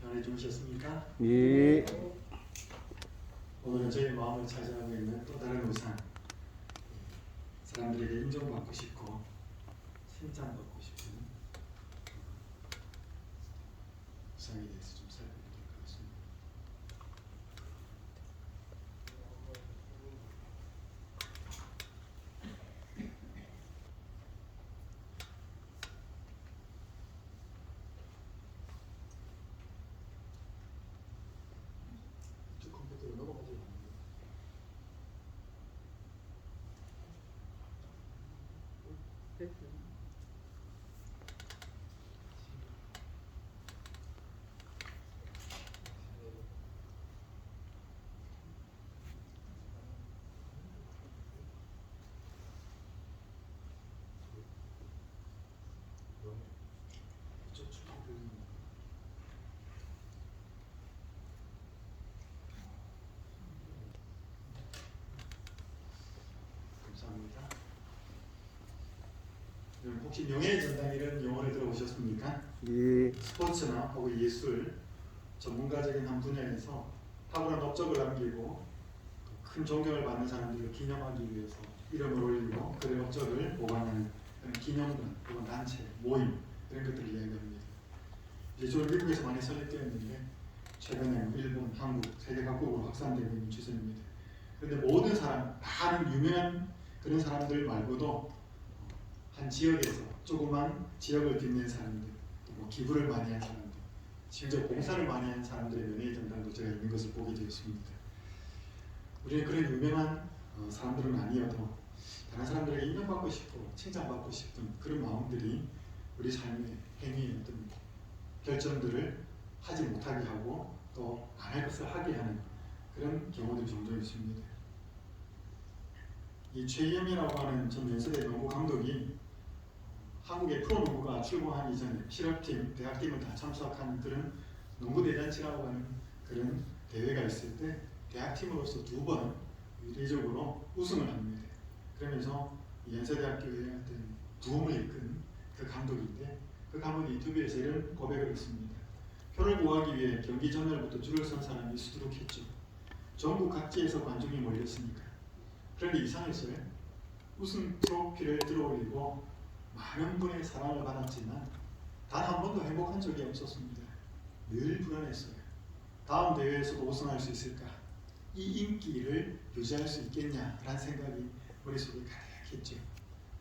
안에 주무셨습니까? 예. 오늘은 저희 마음을 차지하고 있는 또 다른 우상, 사람들에게 인정받고 싶고 칭찬받고 싶은 우상에 대해서 좀 살펴보도록 하겠습니다. 저 컴퓨터로 넘어가지 않는데. 감사합니다. 여러분 혹시 명예의 전당 이런 용어를 들어보셨습니까? 예. 스포츠나 혹은 예술 전문가적인 한 분야에서 탁월한 업적을 남기고 큰 존경을 받는 사람들을 기념하기 위해서 이름을 올리고 그의 업적을 보관하는 그런 기념관 혹은 단체, 모임 이런 것들을 이야기합니다. 이제 주로 미국에서 많이 설립되었는데 최근에 일본, 한국, 세계 각국으로 확산되고 있는 추세입니다. 그런데 모든 사람, 많은 유명한 그런 사람들 말고도 한 지역에서 조그만 지역을 빛낸 사람들, 뭐 기부를 많이 한 사람들, 심지어 봉사를 많이 한 사람들의 명예의 전당도 제가 있는 것을 보게 되었습니다. 우리는 그런 유명한 사람들은 아니어도 다른 사람들에게 인정받고 싶고 칭찬받고 싶은 그런 마음들이 우리 삶의 행위의 어떤 결정들을 하지 못하게 하고 또 안 할 것을 하게 하는 그런 경우들이 종종 있습니다. 이 최희영이라고 하는 전 연세대 농구 감독이 한국의 프로농구가 출범하기 전에 실업팀, 대학팀을 다 참석하는 그런 농구 대잔치라고 하는 그런 대회가 있을 때 대학팀으로서 2번 유례적으로 우승을 합니다. 그러면서 연세대학교의 어떤 부흥을 이끈 그 감독인데 그 감독이 유튜브에서 이런 고백을 했습니다. 표를 구하기 위해 경기 전날부터 줄을 선 사람이 수두룩했죠. 전국 각지에서 관중이 몰렸으니까. 그런데 이상했어요. 우승 트로피를 들어올리고 많은 분의 사랑을 받았지만 단 한 번도 행복한 적이 없었습니다. 늘 불안했어요. 다음 대회에서도 우승할 수 있을까? 이 인기를 유지할 수 있겠냐라는 생각이 머릿속에 가득했죠.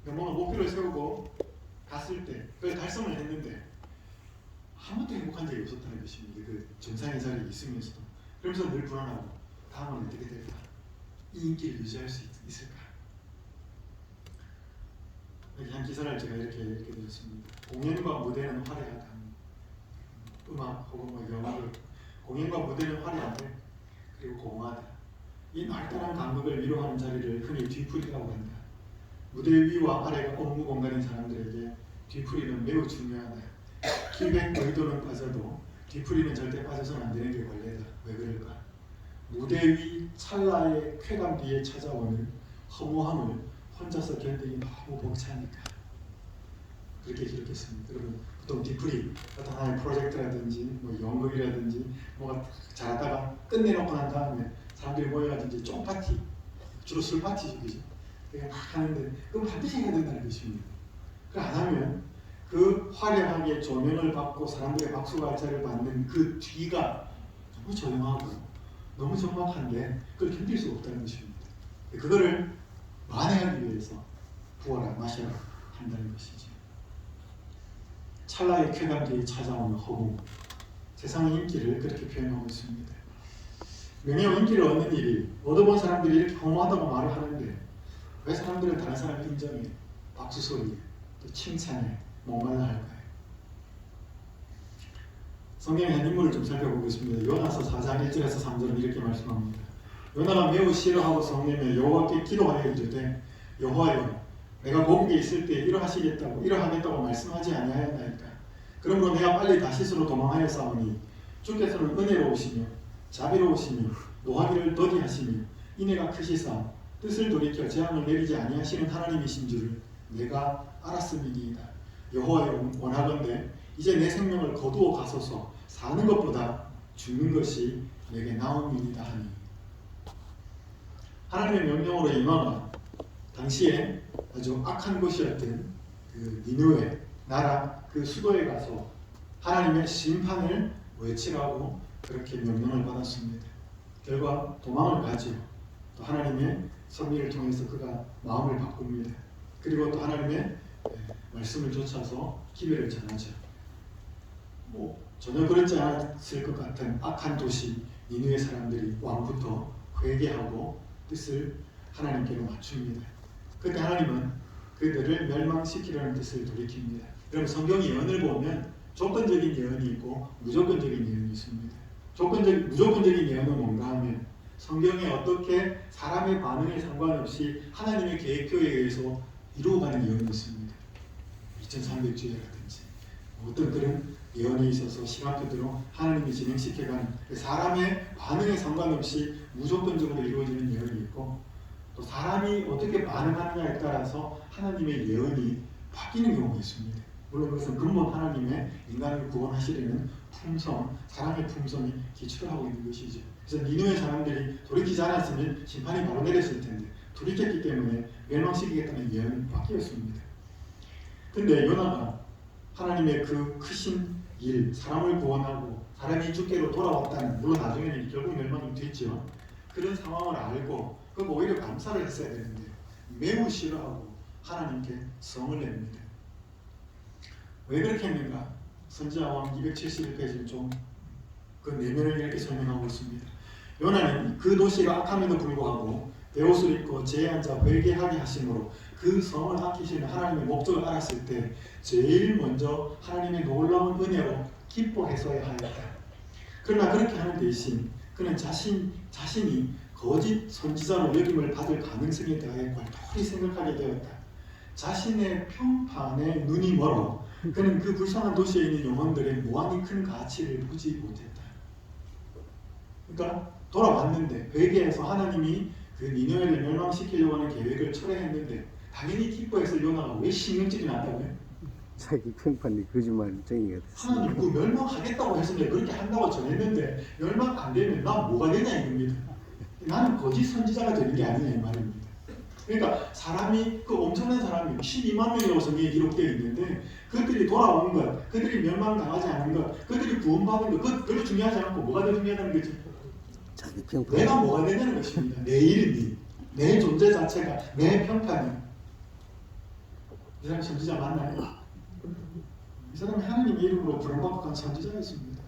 뭔가 목표를 세우고 갔을 때 그걸 달성을 했는데 한 번도 행복한 적이 없었다는 것입니다. 그 정상의 자리에 있으면서도. 그러면서 늘 불안하고 다음은 어떻게 될까? 이 인기를 유지할 수 있을까? 여기 한 기사를 제가 이렇게 읽게 되었습니다. 공연과 무대는 화려하다. 음악 혹은 뭐 영화를 공연과 무대는 화려하되 그리고 공허하다. 이 날따란 간극을 위로하는 자리를 흔히 뒤풀이라고 한다. 무대 위와 아래가 업무 공간인 사람들에게 뒤풀이는 매우 중요하다. 기백 의도는 빠져도 뒤풀이는 절대 빠져서는 안 되는 게 원래다. 왜 그럴까? 무대 위 찰나의 쾌감 뒤에 찾아오는 허무함을 혼자서 견디기 너무 벅차니까 그렇게 기록했습니다. 여러분 보통 뒤풀이 어떤 하나의 프로젝트라든지 뭐 연극이라든지 뭐가 잘하다가 끝내놓고 난 다음에 사람들이 모여가지고 이제 쫑 파티, 주로 술 파티죠, 그죠? 그냥 막 하는데 그럼 반드시 해야 된다는 것입니다. 그 안 하면 그 화려하게 조명을 받고 사람들의 박수갈채를 받는 그 뒤가 너무 조용하고 너무 적막한데 그걸 견딜 수 없다는 것입니다. 그거를 만회하기 위해서 부어라 마셔라 한다는 것이죠. 찰나의 쾌감 뒤에 찾아오는 허무, 세상의 인기를 그렇게 표현하고 있습니다. 명예와 인기를 얻는 일이 얻어본 사람들이 이렇게 허무하다고 말을 하는데 왜 사람들은 다른 사람을 인정해, 박수 소리, 또 칭찬에 목말라 할까요? 성경의 한 인물을 좀 살펴보겠습니다. 요나서 4장 1절에서 3절은 이렇게 말씀합니다. 요나가 매우 싫어하고 성내며 여호와께 기도하여 이르되 여호와여 내가 고국에 있을 때 이러하겠다고 말씀하지 아니하였나이까. 그러므로 내가 빨리 다시스로 도망하여 싸우니 주께서는 은혜로우시며 자비로우시며 노하기를 더디하시며 인애가 크시사 뜻을 돌이켜 재앙을 내리지 아니하시는 하나님이신 줄을 내가 알았음이니이다. 여호와여 원하건대 이제 내 생명을 거두어 가소서. 사는 것보다 죽는 것이 내게 나음이니이다 하니. 하나님의 명령으로 임하가 당시에 아주 악한 곳이었던 그 니느웨 나라 그 수도에 가서 하나님의 심판을 외치라고 그렇게 명령을 받았습니다. 결과 도망을 가지요. 또 하나님의 섭리를 통해서 그가 마음을 바꿉니다. 그리고 또 하나님의 말씀을 쫓아서 기회를 전하죠. 전혀 그렇지 않았을 것 같은 악한 도시 니느웨 사람들이 왕부터 회개하고 뜻을 하나님께로 맞춥니다. 그때 하나님은 그들을 멸망시키려는 뜻을 돌이킵니다. 여러분 성경 예언을 보면 조건적인 예언이 있고 무조건적인 예언이 있습니다. 무조건적인 예언은 뭔가 하면 성경에 어떻게 사람의 반응에 상관없이 하나님의 계획표에 의해서 이루어가는 예언이 있습니다. 2300주일이라든지 어떤 그런 예언이 있어서 시간표대로 하나님이 진행시켜가는 사람의 반응에 상관없이 무조건적으로 이루어지는 예언이 있고 또 사람이 어떻게 반응하느냐에 따라서 하나님의 예언이 바뀌는 경우가 있습니다. 물론 그것은 근본 하나님의 인간을 구원하시려는 품성, 사랑의 품성이 기초를 하고 있는 것이죠. 그래서 니느웨 사람들이 돌이키지 않았으면 심판이 바로 내렸을 텐데 돌이켰기 때문에 멸망시키겠다는 예언이 바뀌었습니다. 근데 요나가 하나님의 그 크신 일, 사람을 구원하고 사람이 주께로 돌아왔다는, 물론 나중에는 결국 멸망이 됐죠. 그런 상황을 알고 그거 오히려 감사를 했어야 되는데 매우 싫어하고 하나님께 성을 냅니다. 왜 그렇게 했는가? 선지자왕 271페이지는 좀 그 내면을 이렇게 설명하고 있습니다. 요나는 그 도시가 악함에도 불구하고 베옷을 입고 제에 앉아 회개하게 하심으로 그 성을 아끼시는 하나님의 목적을 알았을 때 제일 먼저 하나님의 놀라운 은혜로 기뻐했어야 하였다. 그러나 그렇게 하는 대신 그는 자신이 거짓 선지자로 여김을 받을 가능성에 대하여 골똘히 생각하게 되었다. 자신의 평판에 눈이 멀어 그는 그 불쌍한 도시에 있는 영혼들의 무한히 큰 가치를 보지 못했다. 그러니까 돌아왔는데 회개해서 하나님이 그 니느웨를 멸망시키려고 하는 계획을 철회했는데 당연히 기뻐해서 요나가 왜 신경질이 났다고요? 자기 평판이 거짓말쟁이가 됐어. 하나님 그 멸망하겠다고 했는데 그렇게 한다고 전했는데 멸망 안 되면 나 뭐가 되냐 이겁니다. 나는 거짓 선지자가 되는 게 아니냐 이 말입니다. 그러니까 사람이 그 엄청난 사람이 12만 명이라고 성경에 기록되어 있는데 그들이 돌아온 것, 그들이 멸망당하지 않은 것, 그들이 구원받은 것, 그것 별로 중요하지 않고 뭐가 더 중요하다는 거지? 자기 평판. 내가 뭐가 되냐는 것입니다. 내 이름이, 내 존재 자체가, 내 평판이. 이 사람이 선지자 맞나요? 이 사람이 하나님의 이름으로 부름받고 간 선지자였습니다.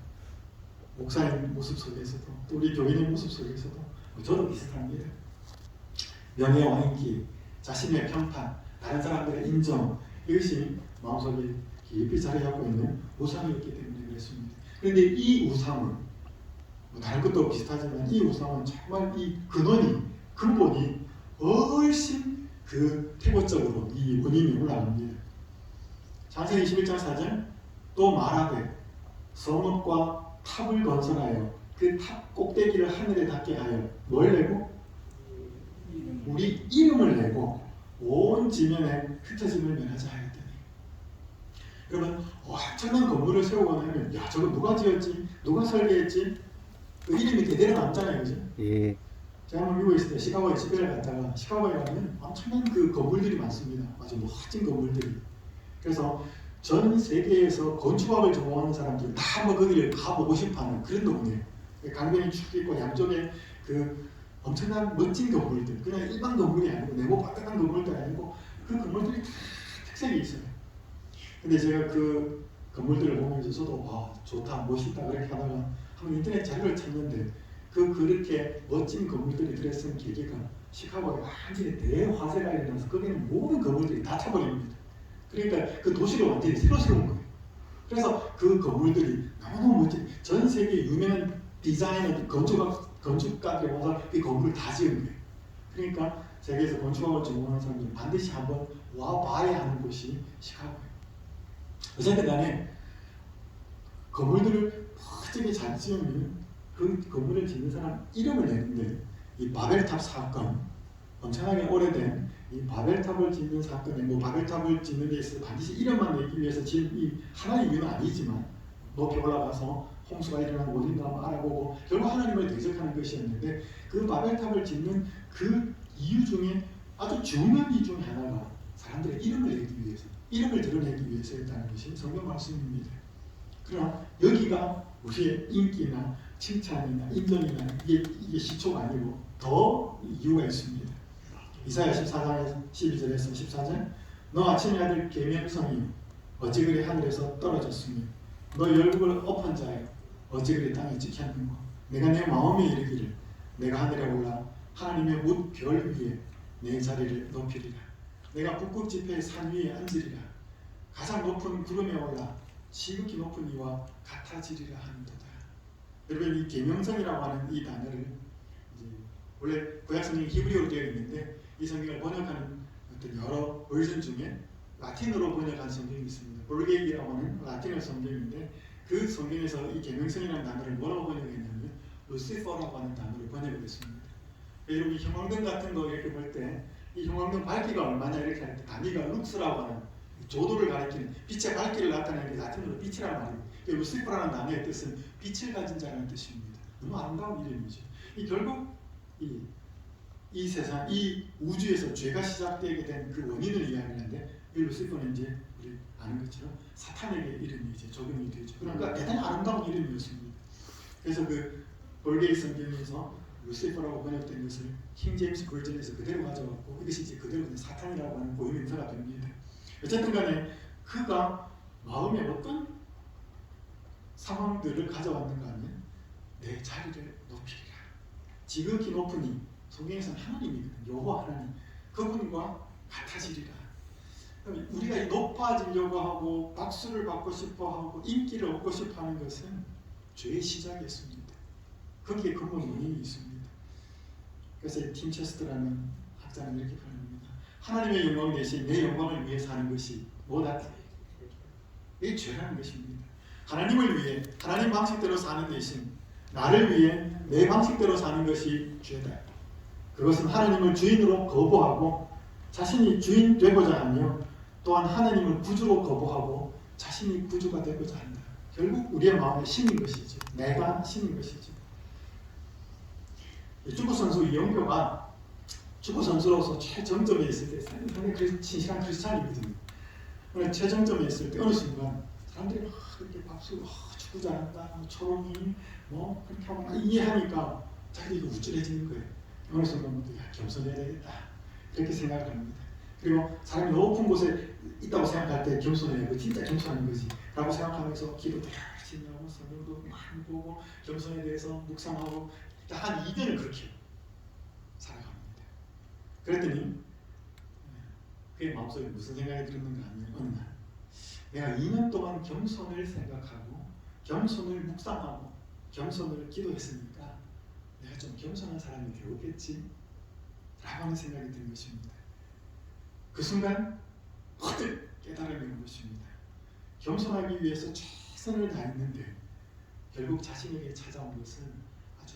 목사님 모습 속에서도 또 우리 교인의 모습 속에서도 저도 비슷합니다. 명예와 인기, 자신의 평판, 다른 사람들의 인정 이것이 마음속에 깊이 자리하고 있는 우상이었기 때문에 그렇습니다. 그런데 이 우상은 다른 것도 비슷하지만 이 우상은 정말 이 근본이 훨씬 그 태고적으로 이 원인이 올라갑니다. 창세기 21장 4절 또 말하되 성읍과 탑을 건설하여 그 탑 꼭대기를 하늘에 닿게 하여 뭘 내고? 우리 이름을 내고 온 지면에 흩어짐을 면하자 하였더니. 그러면 엄청난 건물을 세우거나 하면 야 저거 누가 지었지? 누가 설계했지? 그 이름이 대대로 남잖아요, 그죠? 예. 제가 한번 미국에 있을 때 시카고에 집회를 갔다가 시카고에 가면 엄청난 그 건물들이 많습니다. 아주 멋진 건물들이. 그래서 전 세계에서 건축학을 전공하는 사람들은 다 한번 거기를 가보고 싶어하는 그런 동네예요. 강변이 쭉 있고 양쪽에 그 엄청난 멋진 건물들, 그냥 일반 건물이 아니고 네모 바닥한 건물도 아니고 그 건물들이 다 특색이 있어요. 근데 제가 그 건물들을 보면서 저도 와 좋다 멋있다 그렇게 하다가 한번 인터넷 자료를 찾는데 그렇게 멋진 건물들이 들어있는 계기가 시카고에 완전히 대화재가 일어나서 거기는 모든 건물들이 다 타버립니다. 그러니까 그 도시를 완전히 새로 세운 거예요. 그래서 그 건물들이 너무 멋진 전 세계 유명한 디자이너 건축가들이 와서 이 건물을 다 지은 거예요. 그러니까 세계에서 건축학을 전공하는 사람들은 반드시 한번 와봐야 하는 곳이 시카고예요. 어쨌든 간에 건물들을 멋지게 잘 지으면 그 건물을 짓는 사람 이름을 내는데 이 바벨탑 사건 엄청나게 오래된 이 바벨탑을 짓는 사건에 바벨탑을 짓는 데 있어서 반드시 이름만 내기 위해서 지은 이 하나의 이유는 아니지만 높이 올라가서 홍수가 일어나고 어딘가 한번 알아보고 결국 하나님을 대적하는 것이었는데 그 바벨탑을 짓는 그 이유 중에 아주 중요한 이유 중에 하나가 사람들의 이름을 내기 위해서, 이름을 드러내기 위해서였다는 것이 성경 말씀입니다. 그러나 여기가 우리의 인기나 칭찬이나 인정이나 이게 시초가 아니고 더 이유가 있습니다. 이사야 14장 12절에서 14절 너 아침의 아들 계명성이요 어찌 그리 하늘에서 떨어졌으며 너 열국을 엎은 자여 어찌 그리 땅에 찍혔는고 내가 내 마음에 이르기를 내가 하늘에 올라 하나님의 뭇 별 위에 내 자리를 높이리라 내가 북극 지폐의 산 위에 앉으리라 가장 높은 구름에 올라 지극히 높은 이와 같아지리라 하는도다. 여러분 이 계명성이라고 하는 이 단어를 이제 원래 구약 성경이 히브리어로 되어 있는데 이 성경을 번역하는 어떤 여러 버전 중에 라틴어로 번역한 성경이 있습니다. 볼게이라고 하는 라틴어 성경인데 그 성경에서 이 계명성이라는 단어를 뭐라고 번역했냐면 루시퍼라고 하는 단어로 번역을 했습니다. 여러분 형광등 같은 거 이렇게 볼 때 이 형광등 밝기가 얼마냐 이렇게 할 때 단위가 룩스라고 하는 조도를 가리키는 빛의 밝기를 나타내는 게 라틴어로 빛이라는 말입니다. 루시퍼라는 단어의 뜻은 빛을 가진 자라는 뜻입니다. 너무 아름다운 이름이죠. 이 결국 이 세상, 이 우주에서 죄가 시작되게 된 그 원인을 이야기하는데 이 루시퍼는 이제 우리 아는 것처럼 사탄에게 이름이 이제 적용이 되죠. 그러니까 대단히 아름다운 이름이었습니다. 그래서 그 볼게이 성경에서 루시퍼라고 번역된 것을 킹 제임스 버전에서 그대로 가져왔고 이것이 이제 그대로 사탄이라고 하는 고유명사가 됩니다. 어쨌든 간에 그가 마음에 어떤 상황들을 가져왔는가 하면 내 자리를 높이리라. 지극히 높은 이 성경에서는 하나님이거든요. 여호와 하나님 그분과 같아지리라. 우리가 이 높아지려고 하고 박수를 받고 싶어하고 인기를 얻고 싶어하는 것은 죄의 시작이었습니다. 거기에 근본 원인이 있습니다. 그래서 팀 체스터라는 학자는 이렇게 표현합니다. 하나님의 영광 대신 내 영광을 위해 사는 것이 뭐다? 이 죄라는 것입니다. 하나님을 위해 하나님 방식대로 사는 대신 나를 위해 내 방식대로 사는 것이 죄다. 그것은 하나님을 주인으로 거부하고 자신이 주인 되고자 하며 또한 하나님을 구주로 거부하고 자신이 구주가 되고자 한다. 결국 우리의 마음의 신인 것이죠. 내가 신인 것이죠. 축구선수 이영표가 축구선수로서 최정점에 있을 때 상당히 진실한 크리스찬이거든요. 최정점에 있을 때 어느 순간 사람들이 막 이렇게 박수 축구 잘한다 초롱이 뭐 그렇게 하고 이해하니까 자기도 이거 우쭐해지는 거예요. 어느 순간부터 야 겸손해야 되겠다 그렇게 생각을 합니다. 그리고 사람이 높은 곳에 있다고 생각할 때 겸손해야 돼. 진짜 겸손한 거지 라고 생각하면서 기도도 열심히 하고 성경도 많이 보고 겸손에 대해서 묵상하고 한 2년을 그렇게 살아갑니다. 그랬더니 그의 마음속에 무슨 생각이 들었는가 하면 어느 날 내가 2년 동안 겸손을 생각하고 겸손을 묵상하고 겸손을 기도했으니까 내가 좀 겸손한 사람이 되었겠지 라고 하는 생각이 든 것입니다. 그 순간 확 깨달음이 온 것입니다. 겸손하기 위해서 최선을 다했는데 결국 자신에게 찾아온 것은 아주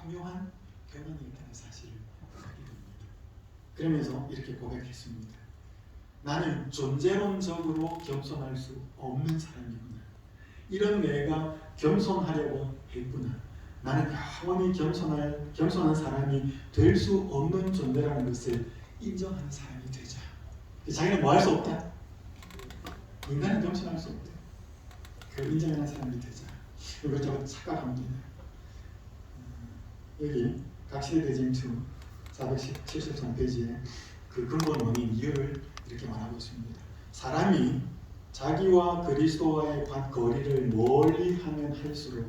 교묘한 교만이었다는 사실을 알게 됩니다. 그러면서 이렇게 고백했습니다. 나는 존재론적으로 겸손할 수 없는 사람이구나. 이런 내가 겸손하려고 했구나. 나는 영원히 겸손한 사람이 될 수 없는 존재라는 것을 인정하는 사람이 되자. 자기는 뭐 할 수 없다? 인간은 겸손할 수 없다. 그걸 인정하는 사람이 되자. 이걸 제가 착각합니다. 여기 각시대대징2 473페이지에 그 근본 원인 이유를 이렇게 말하고 있습니다. 사람이 자기와 그리스도와의 거리를 멀리 하면 할수록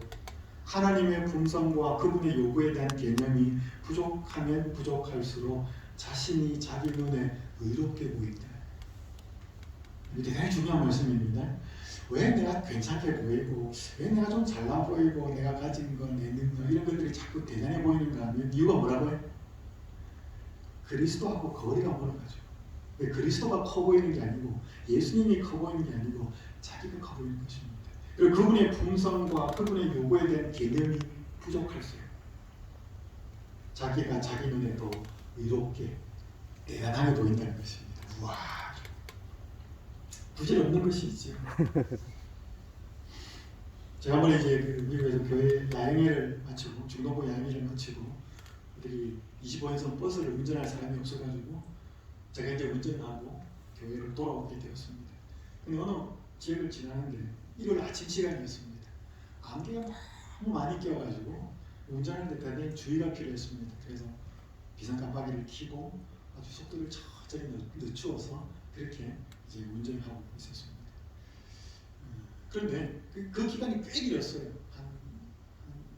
하나님의 품성과 그분의 요구에 대한 개념이 부족하면 부족할수록 자신이 자기 눈에 의롭게 보인다. 이게 대단히 중요한 말씀입니다. 왜 내가 괜찮게 보이고 왜 내가 좀 잘나 보이고 내가 가진 것, 내 능력 이런 것들이 자꾸 대단해 보이는가 하면 이유가 뭐라고 해? 그리스도하고 거리가 멀어가지고 그리스도가 커 보이는 게 아니고 예수님이 커 보이는 게 아니고 자기가 커 보이는 것입니다. 그리고 그분의 품성과 그분의 요구에 대한 개념이 부족할수록 자기가 자기 눈에 더 의롭게 대단하게 보인다는 것입니다. 우와, 부질없는 것이 있죠. 제가 한번 이제 그 미국에서 교회 야영회를 마치고 중동부 야영회를 마치고 그들이 25인승 버스를 운전할 사람이 없어가지고 제가 이제 운전하고 교회를 돌아오게 되었습니다. 근데 어느 지역을 지나는데 일요일 아침 시간이었습니다. 안개가 너무 많이 껴가지고 운전하는데 대단히 주의가 필요했습니다. 그래서 비상 깜빡이를 켜고 아주 속도를 천천히 늦추어서 그렇게 이제 운전을 하고 있었습니다. 그런데 그 기간이 꽤 길었어요. 한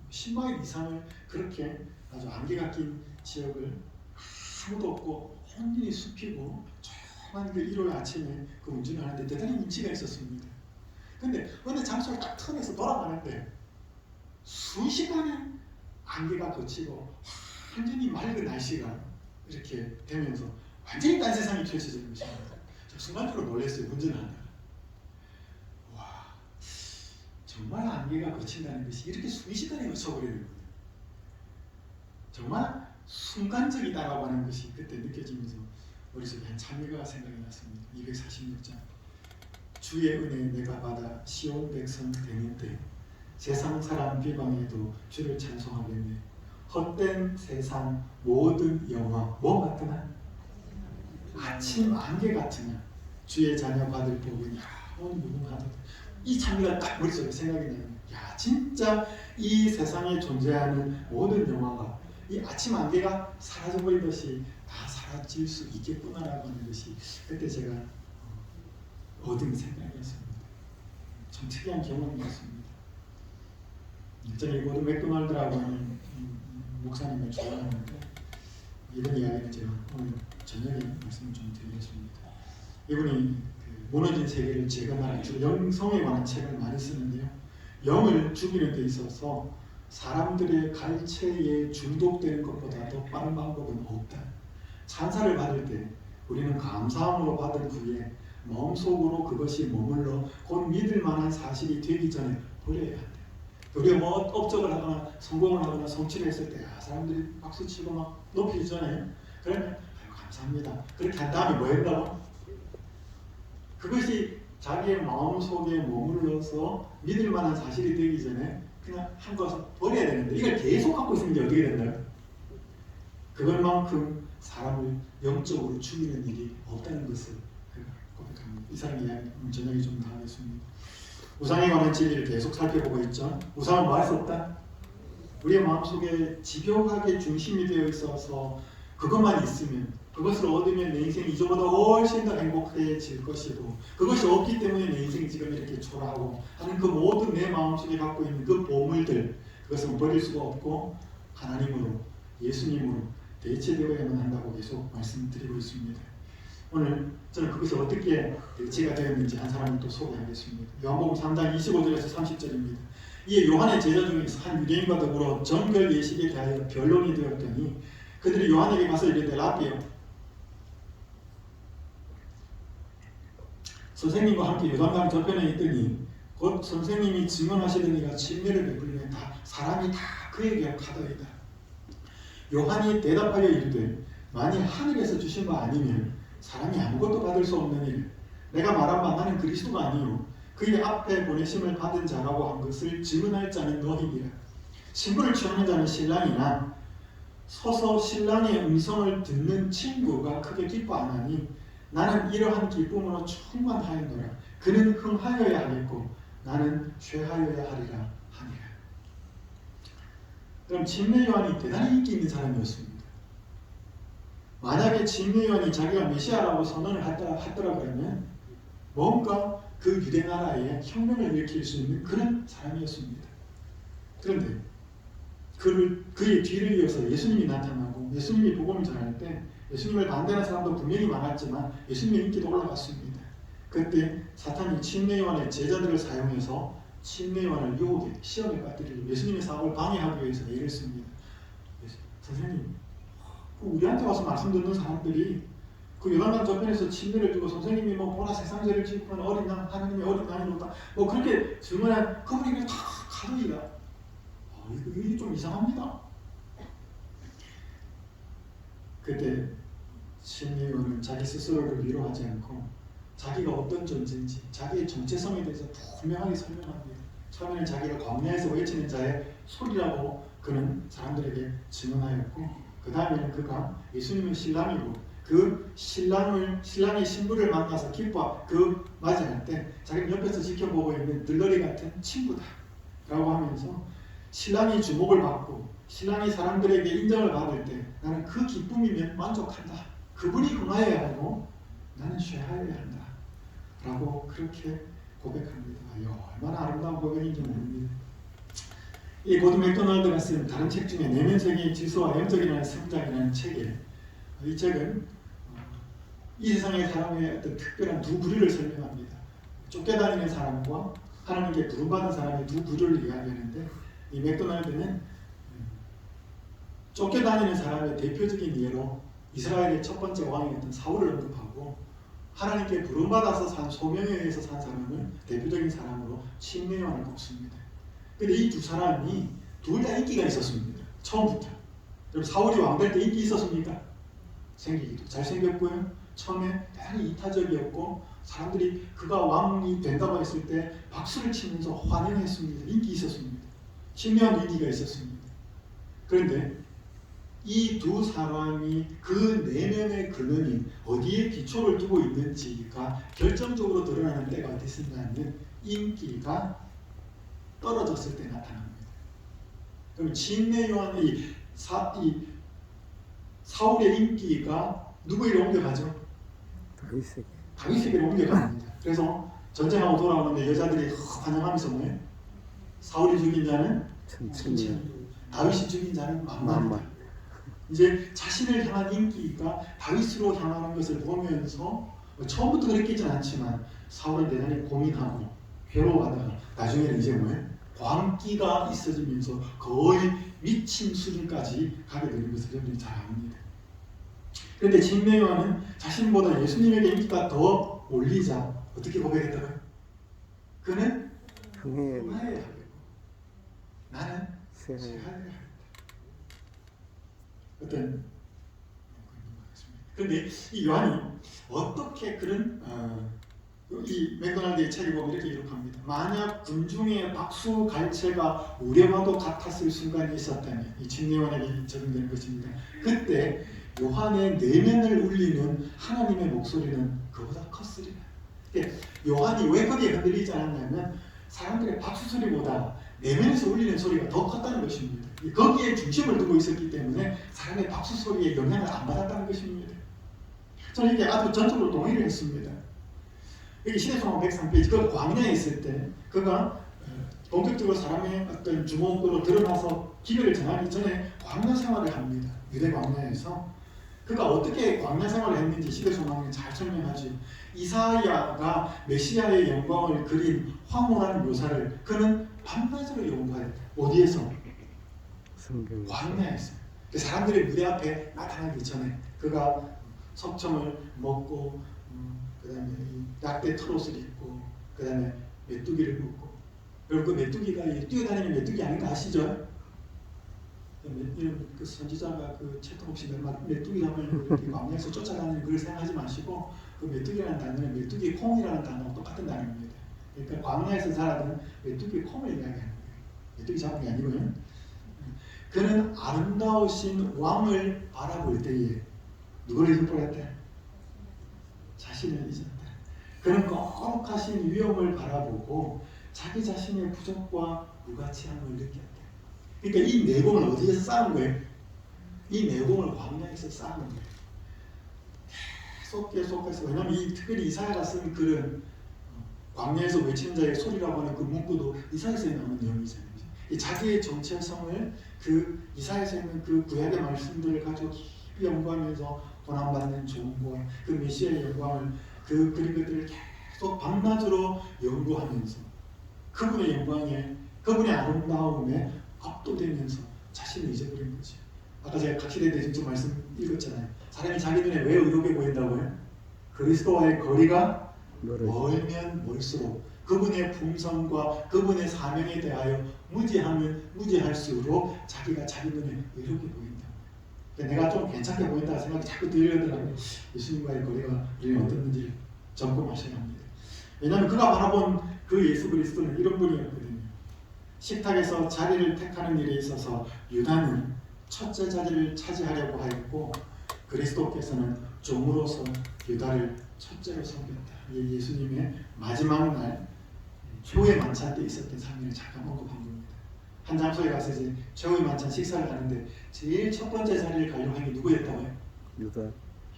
10마일 이상을 그렇게 아주 안개가 낀 지역을 아무도 없고 온전히 숲이고 조용한 그 일요일 아침에 그 운전을 하는데 대단히 운치가 있었습니다. 근데 어느 장소를 딱 턴해서 돌아가는데 순식간에 안개가 걷히고 완전히 맑은 날씨가 이렇게 되면서 완전히 딴 세상이 펼쳐지는 것입니다. 저 순간적으로 놀랐어요. 운전하다가. 와, 정말 안개가 걷힌다는 것이 이렇게 순식간에 거쳐버리는 거예요. 정말 순간적이다라고 하는 것이 그때 느껴지면서 머릿속에 한 찬미가 생각이 났습니다. 246장. 주의 은혜 내가 받아 시온 백성 되는 때 세상 사람 비방에도 주를 찬송하겠네. 헛된 세상 모든 영화 뭐 같으나 아침 안개 같으나 주의 자녀 받을 복은 영원 무궁하다. 이 찬미가 딱 머릿속에 생각이 나요. 야, 진짜 이 세상에 존재하는 모든 영화가 이 아침 안개가 사라져버리듯이 다 사라질 수 있겠구나라고 하는 것이 그때 제가 얻은 생각이었습니다. 참 특이한 경험이었습니다. 저는 이 모든 맥도날드라고 하는 목사님을 좋아하는데 이런 이야기는 제가 오늘 저녁에 말씀을 좀 드리겠습니다. 이분이 그 무너진 세계를 재건하는 주로 영성에 관한 책을 많이 쓰는데요. 영을 죽이는 데 있어서 사람들의 갈채에 중독되는 것보다 더 빠른 방법은 없다. 찬사를 받을 때 우리는 감사함으로 받은 후에 마음속으로 그것이 머물러 곧 믿을 만한 사실이 되기 전에 버려야 한다. 우리가 뭐 업적을 하거나 성공을 하거나 성취를 했을 때 사람들이 박수치고 막 높이 주잖아요. 그러면 감사합니다. 그렇게 한 다음에 뭐 한다고? 그것이 자기의 마음속에 머물러서 믿을 만한 사실이 되기 전에 그냥 한 것을 버려야 되는데 이걸 계속 갖고 있으면 이제 어떻게 된다요? 그것만큼 사람을 영적으로 죽이는 일이 없다는 것을 고백합니다. 이 사람 이야기 저녁에 좀 더 하겠습니다. 우상에 관한 진리를 계속 살펴보고 있죠. 우상은 뭐 할 수 없다? 우리의 마음속에 집요하게 중심이 되어 있어서 그것만 있으면 그것을 얻으면 내 인생이 이전보다 훨씬 더 행복해질 것이고 그것이 없기 때문에 내 인생이 지금 이렇게 초라하고 하는 그 모든 내 마음속에 갖고 있는 그 보물들 그것은 버릴 수가 없고 하나님으로 예수님으로 대체되어야만 한다고 계속 말씀드리고 있습니다. 오늘 저는 그것이 어떻게 대체가 되었는지 한 사람을 또 소개하겠습니다. 요한복음 3장 25절에서 30절입니다. 이에 요한의 제자 중에서 한 유대인과 더불어 정결 예식에 대하여 변론이 되었더니 그들이 요한에게 가서 이르되 라비여 선생님과 함께 요단강 저편에 있더니 곧 선생님이 증언하시더니가 침례를 베풀면 다 사람이 다 그에게 가더이다. 요한이 대답하여 이르되 만일 하늘에서 주신 바 아니면 사람이 아무것도 받을 수 없는 일 내가 말한 바 나는 그리스도가 아니요 그의 앞에 보내심을 받은 자라고 한 것을 증언할 자는 너희니라. 신부를 취하는 자는 신랑이나 서서 신랑의 음성을 듣는 친구가 크게 기뻐 안 하니 나는 이러한 기쁨으로 충만하였노라. 그는 흥하여야 하겠고 나는 쇠하여야 하리라 하니라. 그럼 침례 요한이 대단히 인기 있는 사람이었습니다. 만약에 침례 요한이 자기가 메시아라고 선언을 하더라 그러면 뭔가 그 유대 나라에 혁명을 일으킬 수 있는 그런 사람이었습니다. 그런데 그의 뒤를 이어서 예수님이 나타나고 예수님이 복음을 전할 때 예수님을 반대하는 사람도 분명히 많았지만 예수님의 인기도 올라갔습니다. 그때 사탄이 침례 요한의 제자들을 사용해서 침례 요한을 유혹에 시험에 빠뜨리고 예수님의 사업을 방해하기 위해서 일을 씁니다. 선생님, 우리한테 와서 말씀 듣는 사람들이 그 요단강 저편에서 침례를 주고 선생님이 뭐 보라 세상 죄를 짓고는 어린 양 하나님의 어린 양이로다 뭐 그렇게 증언한 그분이 그냥 다 가더이다. 이게 좀 이상합니다. 그때 심리원은 자기 스스로를 위로하지 않고 자기가 어떤 존재인지 자기의 정체성에 대해서 분명하게 설명합니다. 처음에는 자기가 광야에서 외치는 자의 소리라고 그는 사람들에게 증언하였고, 그 다음에는 그가 예수님의 신랑이고 그 신랑의 신부를 만나서 기뻐 맞이할 때 자기는 옆에서 지켜보고 있는 들러리 같은 친구다 라고 하면서 신랑이 주목을 받고 신랑이 사람들에게 인정을 받을 때 나는 그 기쁨이면 만족한다. 그분이 흥하여야 하고 나는 쇠하여야 한다 라고 그렇게 고백합니다. 얼마나 아름다운 고백인지 모릅니다. 이 고드 맥도날드가 쓴 다른 책 중에 내면 세계의 질서와 영적이라는 성장이라는 책에, 이 책은 이 세상의 사람의 어떤 특별한 두 부류를 설명합니다. 쫓겨다니는 사람과 하나님께 부름받은 사람의 두 부류를 이야기하는데, 이 맥도날드는 쫓겨다니는 사람의 대표적인 예로 이스라엘의 첫 번째 왕이었던 사울을 언급하고, 하나님께 부름받아서 산 소명에 의해서 산 사람을 대표적인 사람으로 심레원을 꼽습니다. 근데 이 두 사람이 둘 다 인기가 있었습니다. 처음부터. 여러분, 사울이 왕 될 때 인기 있었습니까? 생기기도 잘생겼고요. 처음에 대단히 이타적이었고 사람들이 그가 왕이 된다고 했을 때 박수를 치면서 환영했습니다. 인기 있었습니다. 심레원도 인기가 있었습니다. 그런데 이 두 사람이 그 내면의 근원이 어디에 기초를 두고 있는지가 결정적으로 드러나는 때가 어디 있었냐면 인기가 떨어졌을 때 나타납니다. 그럼 침례 요한의 사울의 인기가 누구에게 옮겨가죠? 다윗에게 옮겨갑니다. 그래서 전쟁하고 돌아오는데 여자들이 환영하면서 뭐예요? 사울이 죽인 자는 천천히, 다윗이 죽인 자는 만만하다. 이제 자신을 향한 인기가 다윗으로 향하는 것을 보면서 처음부터 그랬겠지는 않지만 사울은 대단히 고민하고 괴로워하다가 나중에는 이제 뭐예요? 광기가 있어지면서 거의 미친 수준까지 가게 되는 것을 여러분이 잘 압니다. 그런데 침례요한은 자신보다 예수님에게 인기가 더 올리자 어떻게 고백했다고요? 그는 흥해야 하겠고 나는 쇠하여야 하겠다. 어떤 그런데 이 요한이 어떻게 그런 이 맥도날드의 책을 보면 이렇게 기록합니다. 만약 군중의 박수 갈채가 우레와도 같았을 순간이 있었다면, 이 침례요한에게 적용되는 것입니다. 그때 요한의 내면을 울리는 하나님의 목소리는 그보다 컸으리라. 요한이 왜 거기에 흔들리지 않았냐면 사람들의 박수 소리보다 내면에서 울리는 소리가 더 컸다는 것입니다. 거기에 중심을 두고 있었기 때문에 사람의 박수 소리에 영향을 안 받았다는 것입니다. 저는 이게 아주 전적으로 동의를 했습니다. 여기 시대성경 103페이지, 그 광야에 있을 때 그가 본격적으로 사람의 어떤 주목으로 드러나서 기별을 정하기 전에 광야 생활을 합니다. 유대 광야에서 그가 어떻게 광야 생활을 했는지 시대성경에 잘 설명하죠. 이사야가 메시아의 영광을 그린 황홀한 묘사를 그는 밤낮으로 연구했다. 어디에서? 광야에서. 사람들의 무대 앞에 나타나기 전에 그가 석청을 먹고 그 다음에 낙대 트롯을 입고 그 다음에 메뚜기를 먹고, 그리고 그 메뚜기가 뛰어다니는 메뚜기 아닌가 아시죠? 이런 그 선지자가 그 채통없이 메뚜기 하면 이렇게 광야에서 쫓아다니는 걸 생각하지 마시고 그 메뚜기라는 단어는 메뚜기 콩이라는 단어와 똑같은 단어입니다. 그러니까 광야에서 살아가는 메뚜기 콩을 이야기하는 거예요. 메뚜기 잡은 게 아니고요. 그는 아름다우신 왕을 바라볼 때에 누구를 잊어버렸대? 자신을 잊었다. 그는 거룩하신 위엄을 바라보고 자기 자신의 부족과 무가치함을 느꼈다. 그러니까 이 내공을 어디에서 쌓은 거예요? 이 내공을 광야에서 쌓은 거예요. 계속해서. 왜냐하면 특별히 이사야가 쓴 글은 광야에서 외치는 자의 소리라고 하는 그 문구도 이사야서에 나오는 내용이잖아요. 자기의 정체성을 그 이사야서에 있는 그 구약의 말씀들을 가지고 깊이 연구하면서 고난받는 종과 그 메시아의 영광을 그 그린 것들을 계속 밤낮으로 연구하면서 그분의 영광에, 그분의 아름다움에 압도되면서 자신을 잊어버린 거죠. 아까 제가 각시대 대진주 말씀 읽었잖아요. 사람이 자기 눈에 왜 의롭게 보인다고요? 그리스도와의 거리가 멀면 멀수록 그분의 품성과 그분의 사명에 대하여 무지하면 무지할수록 자기가 자기 눈에 의롭게 보인다. 내가 좀 괜찮게 보인다 생각이 자꾸 들더라고요. 예수님과의 거리가 우리는 어떻는지 점검하셔야 합니다. 왜냐하면 그가 바라본 그 예수 그리스도는 이런 분이었거든요. 식탁에서 자리를 택하는 일에 있어서 유다는 첫째 자리를 차지하려고 하였고 그리스도께서는 종으로서 유다를 첫째로 섬겼다. 이게 예수님의 마지막 날 최후의 만찬 때 있었던 장면을 잠깐 언급한 겁니다. 한 장소에 가서 이제 최후의 만찬 식사를 하는데 제일 첫 번째 자리를 가려고 한 게 누구였다고요?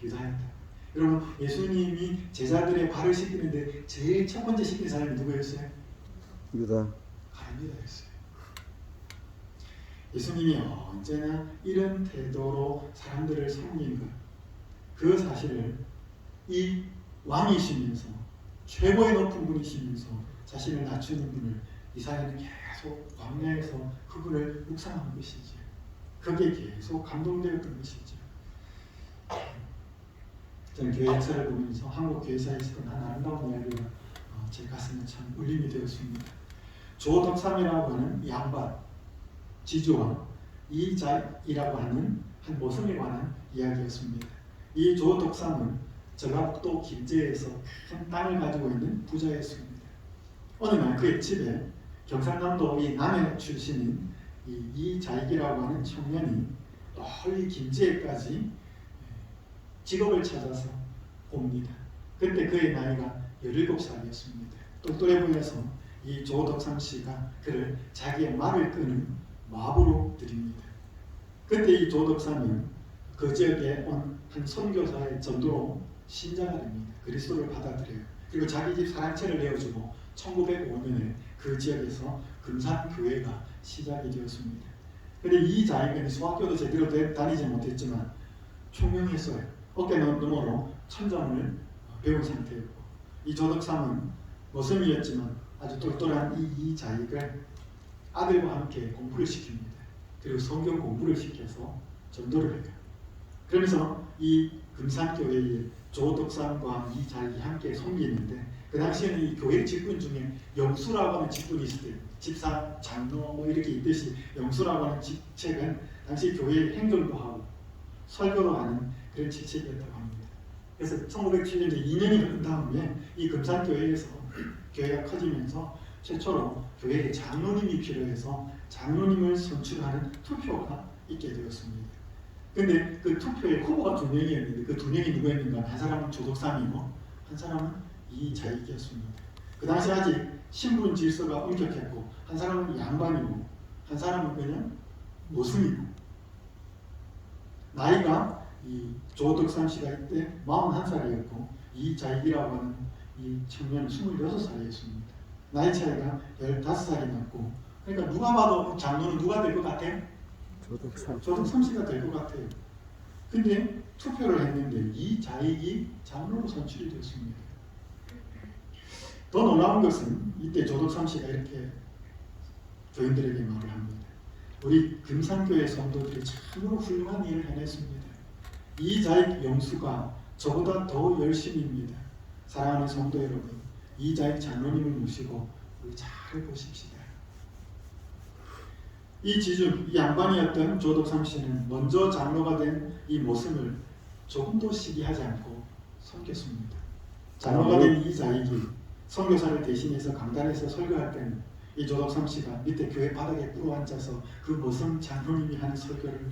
유다였다. 여러분 예수님이 제자들의 발을 씻기는데 제일 첫 번째 씻긴 사람이 누구였어요? 유다. 유다였어요. 예수님이 언제나 이런 태도로 사람들을 섬긴 것, 그 사실을 이 왕이시면서 최고의 높은 분이시면서 자신을 낮추는 분을 이사야는 계속 광야에서 그분을 묵상하는 것이지. 그게 계속 감동되었던 것이죠. 저는 교회 역사를 보면서 한국 교회사에 있었던 한 아름다운 이야기가 제 가슴에 참 울림이 되었습니다. 조덕삼이라고 하는 양반 지주와 이자이라고 하는 한 모성에 관한 이야기였습니다. 이 조덕삼은 전라북도 김제에서 큰 땅을 가지고 있는 부자였습니다. 어느 날 그의 집에 경상남도 이 남해 출신인 이자익이라고 하는 청년이 멀리 김제까지 직업을 찾아서 옵니다. 그때 그의 나이가 17살이었습니다. 똑똑해 보여서 이 조덕삼 씨가 그를 자기의 말을 끄는 마부로 드립니다. 그때 이 조덕삼은 그 지역에 온 한 선교사의 전도로 신자가 됩니다. 그리스도를 받아들여요. 그리고 자기 집 사랑채를 내어주고 1905년에 그 지역에서 금산교회가 시작이 되었습니다. 그런데 이 자익은 수학교도 제대로 다니지 못했지만 총명했어요. 어깨 너머로 천장을 배운 상태였고 이 조덕삼은 모성이었지만 아주 똘똘한 이 자익을 아들과 함께 공부를 시킵니다. 그리고 성경 공부를 시켜서 전도를 해요. 그러면서 이 금산교회의 조덕삼과 이 자익이 함께 섬기는데 그 당시에는 이 교회 직분 중에 영수라고 하는 직분이 있을 때 집사, 장로 뭐 이렇게 있듯이 영수라고 하는 직책은 당시 교회 행정도 하고 설교도 하는 그런 직책이었다고 합니다. 그래서 1907년에 2년이 흐른 다음에 이 금산교회에서 교회가 커지면서 최초로 교회에 장로님이 필요해서 장로님을 선출하는 투표가 있게 되었습니다. 근데 그 투표에 후보가 2명이었는데 그 2명이 누구였는가? 한 사람은 조덕삼이고 한 사람은 이자익이었습니다. 그 당시 아직 신분 질서가 엄격했고 한 사람은 양반이고 한 사람은 그냥 모승이고 나이가 이 조덕삼 씨가 이때 41살이었고 이자익이라고 하는 이 청년은 26살이었습니다. 나이 차이가 15살이 났고 그러니까 누가 봐도 장로는 누가 될 것 같아요? 조덕삼 씨가 될 것 같아요. 근데 투표를 했는데 이자익이 장로로 선출이 되었습니다. 더 놀라운 것은 이때 조덕삼 씨가 이렇게 교인들에게 말을 합니다. 우리 금산교회 성도들이 참으로 훌륭한 일을 해냈습니다. 이자익 영수가 저보다 더 열심입니다. 사랑하는 성도 여러분, 이자익 장로님을 모시고 우리 잘 보십시다. 이 지주, 이 양반이었던 조덕삼 씨는 먼저 장로가 된 이 모습을 조금도 시기하지 않고 섬겼습니다. 장로가 된 이자익이 선교사를 대신해서 강단에서 설교할 때는 이 조덕삼 씨가 밑에 교회 바닥에 꿇어앉아서 그 모성 장로님이 하는 설교를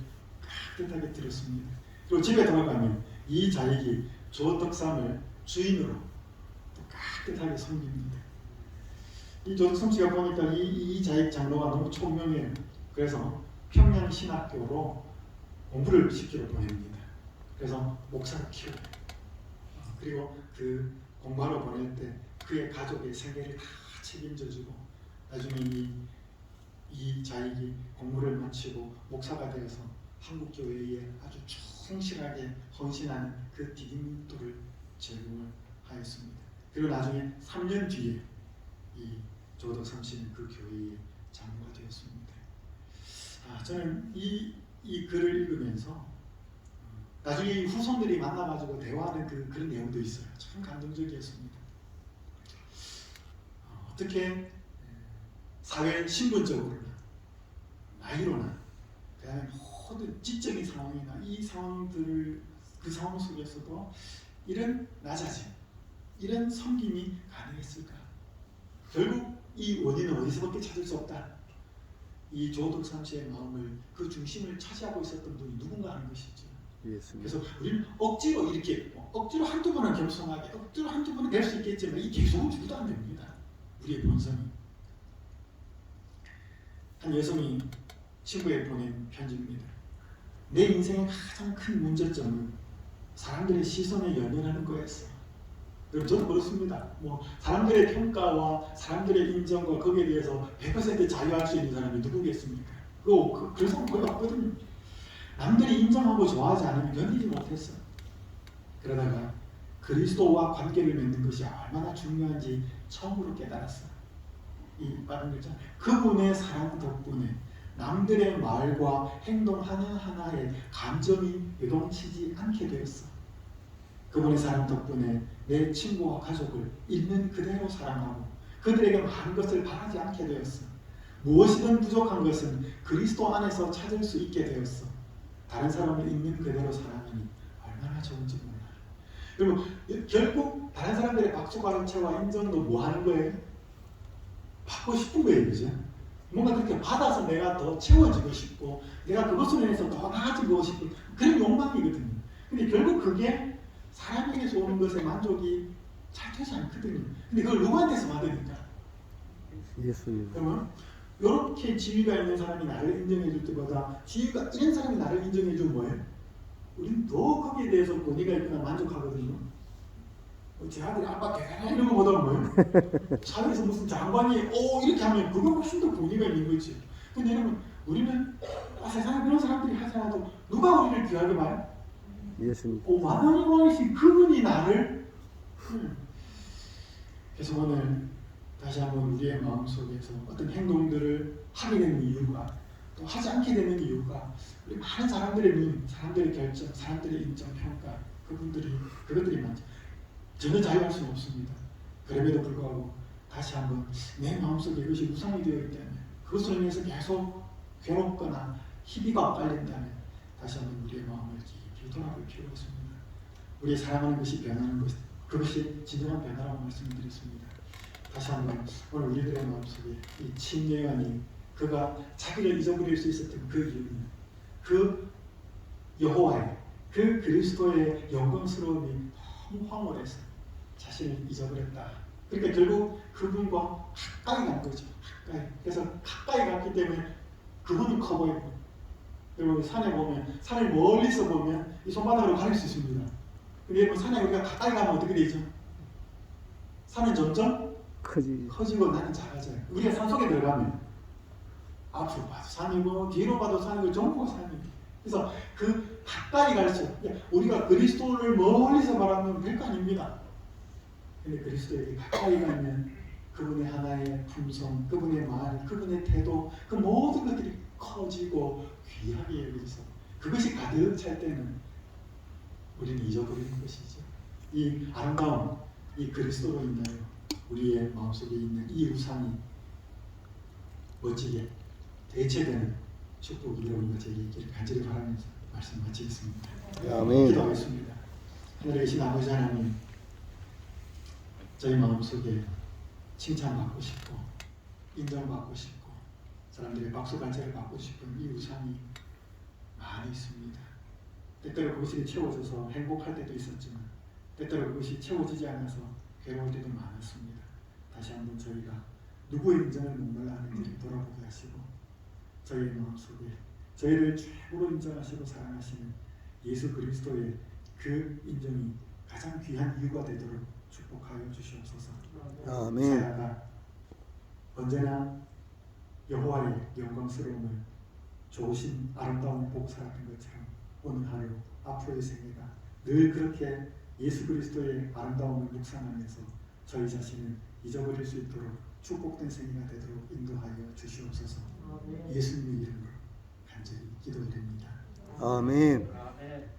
따뜻하게 들었습니다. 그리고 집에 돌아가면 이자익이 조덕삼을 주인으로 따뜻하게 섬깁니다. 이 조덕삼 씨가 보니까 이자익 장로가 너무 총명해요. 그래서 평양신학교로 공부를 시키러 보냅니다. 그래서 목사를 키워요. 그리고 그 공부하러 보낼 때 그의 가족의 생계를 다 책임져주고 나중에 이 자익이 공부를 마치고 목사가 되어서 한국교회에 아주 충실하게 헌신하는 그 디딤돌을 제공을 하였습니다. 그리고 나중에 3년 뒤에 이 조덕삼 씨는 그 교회의 장로가 되었습니다. 저는 이 글을 읽으면서 나중에 이 후손들이 만나가지고 대화하는 그런 내용도 있어요. 참 감동적이었습니다. 어떻게 사회 신분적으로나 나이로나 그다음에 모든 지적인 상황이나 이 상황들을 그 상황 속에서도 이런 낮아짐, 이런 섬김이 가능했을까? 결국 이 원인은 어디서밖에 찾을 수 없다. 이 조덕 삼시의 마음을 그 중심을 차지하고 있었던 분이 누군가 하는 것이죠. 예수님. 그래서 우리는 억지로 이렇게 억지로 한두 번은 겸손하게 억지로 한두 번은 될 수 있겠지만 이 계속은 죽어도 안 됩니다. 우리의 본성이. 한 여성이 친구에 보낸 편지입니다. 내 인생의 가장 큰 문제점은 사람들의 시선에 연연하는 거였어. 여러분 저도 그렇습니다. 뭐 사람들의 평가와 사람들의 인정과 거기에 대해서 100% 자유할 수 있는 사람이 누구겠습니까? 그래서 거의 없거든요. 남들이 인정하고 좋아하지 않으면 견디지 못했어. 그러다가 그리스도와 관계를 맺는 것이 얼마나 중요한지 처음으로 깨달았어. 이 빠른 글자. 그분의 사랑 덕분에 남들의 말과 행동 하나하나에 감정이 요동치지 않게 되었어. 그분의 사랑 덕분에 내 친구와 가족을 있는 그대로 사랑하고 그들에게 많은 것을 바라지 않게 되었어. 무엇이든 부족한 것은 그리스도 안에서 찾을 수 있게 되었어. 다른 사람을 있는 그대로 사랑하니 얼마나 좋은지 몰라. 그리고 결국 다른 사람들의 박수가르채와 인정도 뭐 하는 거예요? 받고 싶은 거예요, 그죠? 뭔가 그렇게 받아서 내가 더 채워지고 싶고 내가 그것으로 인해서 더 나아지고 싶은 그런 욕망이거든요. 근데 결국 그게 사람에게서 오는 것에 만족이 잘 되지 않거든요. 근데 그걸 누구한테서 받으니까? 예수님. 그러면 이렇게 지위가 있는 사람이 나를 인정해 줄 때보다 지위가 이런 사람이 나를 인정해 주면 뭐예요? 우리는 더 거기에 대해서 권위가 있거나 만족하거든요. 제 아들이 아빠 대단해 이런 거보다 뭐예요? 사회에서 무슨 장관이 이렇게 하면 그거 훨씬 더 권위가 있는 거지. 근데 여러분 우리는 세상에 그런 사람들이 하지 않아도 누가 우리를 귀하게 봐요? 예수님. 만왕의 왕이신 그분이 나를 그래서 오늘 다시 한번 우리의 마음속에서 어떤 행동들을 하게 되는 이유가 또 하지 않게 되는 이유가 우리 많은 사람들의 눈, 사람들의 결정, 사람들의 인정, 평가 그것들이 많죠. 전혀 자유할 수는 없습니다. 그럼에도 불구하고 다시 한번 내 마음속에 이것이 우상이 되어 있다면 그것으로 인해서 계속 괴롭거나 희비가 엇갈린다면 다시 한번 우리의 마음을 깊이 돌아볼 필요가 있습니다. 우리의 사랑하는 것이 변하는 것, 그것이 진정한 변화라고 말씀드렸습니다. 다시 한번 오늘 우리들의 마음속에 이 침례관이 그가 자기를 잊어버릴 수 있었던 그 이유는 그 여호와의 그 그리스도의 영광스러움이 너무 황홀해서 자신을 잊어버렸다. 그러니까 결국 그분과 가까이 간 거죠. 가까이. 그래서 가까이 갔기 때문에 그분은 커 보이고 그리고 산에 보면 산을 멀리서 보면 이 손바닥으로 가릴 수 있습니다. 근데 여러분 산에 우리가 가까이 가면 어떻게 되죠? 산은 점점 커지고 나는 작아져요. 우리가 산 속에 들어가면 앞으로 봐도 산이고 뒤로 봐도 산이고 전부가 산이에요. 그래서 그 가까이 갈수록 우리가 그리스도를 멀리서 바라면 별거 아닙니다. 근데 그리스도에게 가까이 가면 그분의 하나의 품성, 그분의 말, 그분의 태도 그 모든 것들이 커지고 귀하게 여겨져서 그것이 가득 찰 때는 우리는 잊어버리는 것이죠. 이 아름다운 이 그리스도로 인하여 우리의 마음속에 있는 이 우상이 멋지게 대체되는 축복이 여러분과 제게 있기를 간절히 바라면서 말씀 마치겠습니다. 아멘. 기도하겠습니다. 하늘에 계신 아버지 하나님, 저희 마음속에 칭찬받고 싶고 인정받고 싶고 사람들의 박수간체를 받고 싶은 이 우상이 많이 있습니다. 때때로 그것이 채워져서 행복할 때도 있었지만 때때로 그것이 채워지지 않아서 괴로울 때도 많았습니다. 다시 한번 저희가 누구의 인정을 목말라 하는지를 돌아보게 하시고 저희의 마음속에 저희를 최고로 인정하시고 사랑하시는 예수 그리스도의 그 인정이 가장 귀한 이유가 되도록 축복하여 주시옵소서. 아멘. 사야가 언제나 여호와의 영광스러움을 좋으신 아름다운 복사하는 것처럼 오늘 하루 앞으로의 생애가 늘 그렇게 예수 그리스도의 아름다움을 묵상하면서 저희 자신을 잊어버릴 수 있도록 축복된 생애가 되도록 인도하여 주시옵소서. 예수님의 이름으로 간절히 기도드립니다. 아멘. 아멘.